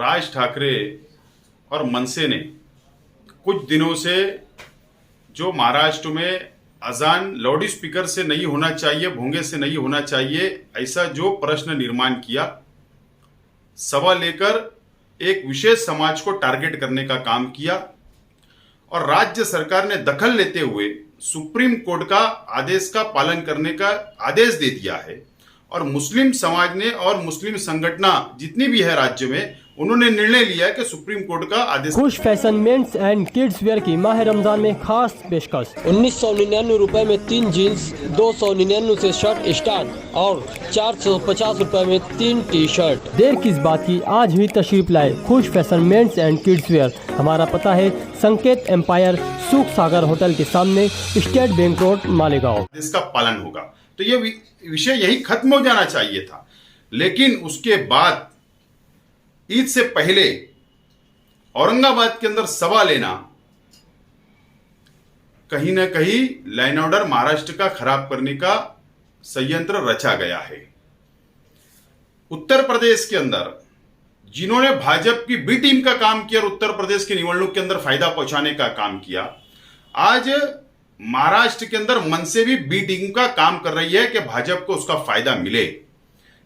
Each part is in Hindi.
राज ठाकरे और मनसे ने कुछ दिनों से जो महाराष्ट्र में अजान लाउड स्पीकर से नहीं होना चाहिए, भोंगे से नहीं होना चाहिए, ऐसा जो प्रश्न निर्माण किया, सवाल लेकर एक विशेष समाज को टारगेट करने का काम किया और राज्य सरकार ने दखल लेते हुए सुप्रीम कोर्ट का आदेश का पालन करने का आदेश दे दिया है। और मुस्लिम समाज ने और मुस्लिम संगठना जितनी भी है राज्य में, उन्होंने निर्णय लिया है कि सुप्रीम कोर्ट का आदेश। Khush fashion men's and kids wear की माह रमजान में खास पेशकश 1999 रुपए में 3 जीन्स, 299 से शर्ट स्टार्ट और 450 रुपए में 3 टी शर्ट। देर किस बात की, आज ही तशरीफ लाए Khush fashion men's and kids wear. हमारा पता है संकेत एम्पायर, सुख सागर होटल के सामने, स्टेट बैंक रोड, मालेगांव। इसका पालन होगा तो ये विषय यही खत्म हो जाना चाहिए था। लेकिन उसके बाद ईद से पहले औरंगाबाद के अंदर सभा लेना कहीं ना कहीं लाइन ऑर्डर महाराष्ट्र का खराब करने का षड्यंत्र रचा गया है। उत्तर प्रदेश के अंदर जिन्होंने भाजपा की बी टीम का काम किया और उत्तर प्रदेश की निवडणूक के अंदर फायदा पहुंचाने का काम किया, आज महाराष्ट्र के अंदर मनसे भी बी टीम का काम कर रही है कि भाजपा को उसका फायदा मिले।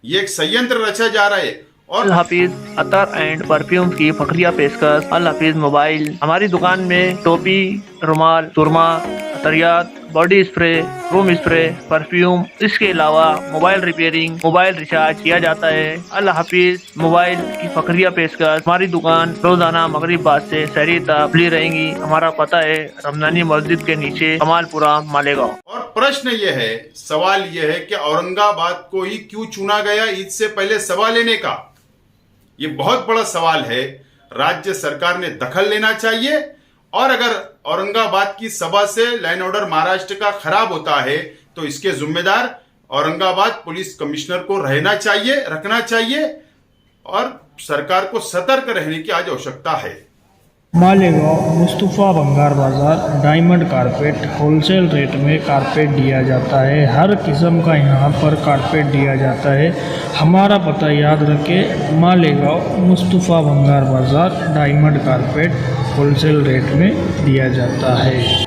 ये एक षड्यंत्र रचा जा रहा है। और अल हफीज अतर एंड परफ्यूम की फखरिया पेशकश। अल हफीज मोबाइल, हमारी दुकान में टोपी, रुमाल, सुरमा, अतरियात, body spray, room spray, perfume, इसके अलावा मोबाइल रिपेयरिंग, मोबाइल रिचार्ज किया जाता है। अल हफीज मोबाइल की फखरिया पेशकश। हमारी दुकान रोजाना मगरिब बाद से सहरी तक खुली रहेंगी। हमारा पता है रमजानी मस्जिद के नीचे, कमालपुरा, मालेगांव। और प्रश्न ये है, सवाल ये है कि औरंगाबाद को ही क्यों चुना गया ईद से पहले सभा लेने का? ये बहुत बड़ा सवाल है। राज्य सरकार ने दखल लेना चाहिए और अगर औरंगाबाद की सभा से लाइन ऑर्डर महाराष्ट्र का खराब होता है तो इसके जिम्मेदार औरंगाबाद पुलिस कमिश्नर को रखना चाहिए और सरकार को सतर्क रहने की आज आवश्यकता है। मालेगांव मुस्तफा भंगार बाजार डायमंड कारपेट होलसेल रेट में कारपेट दिया जाता है। हर किस्म का यहाँ पर कारपेट दिया जाता है। हमारा पता याद रखें, मालेगांव मुस्तफा भंगार बाजार डायमंड कारपेट होलसेल रेट में दिया जाता है।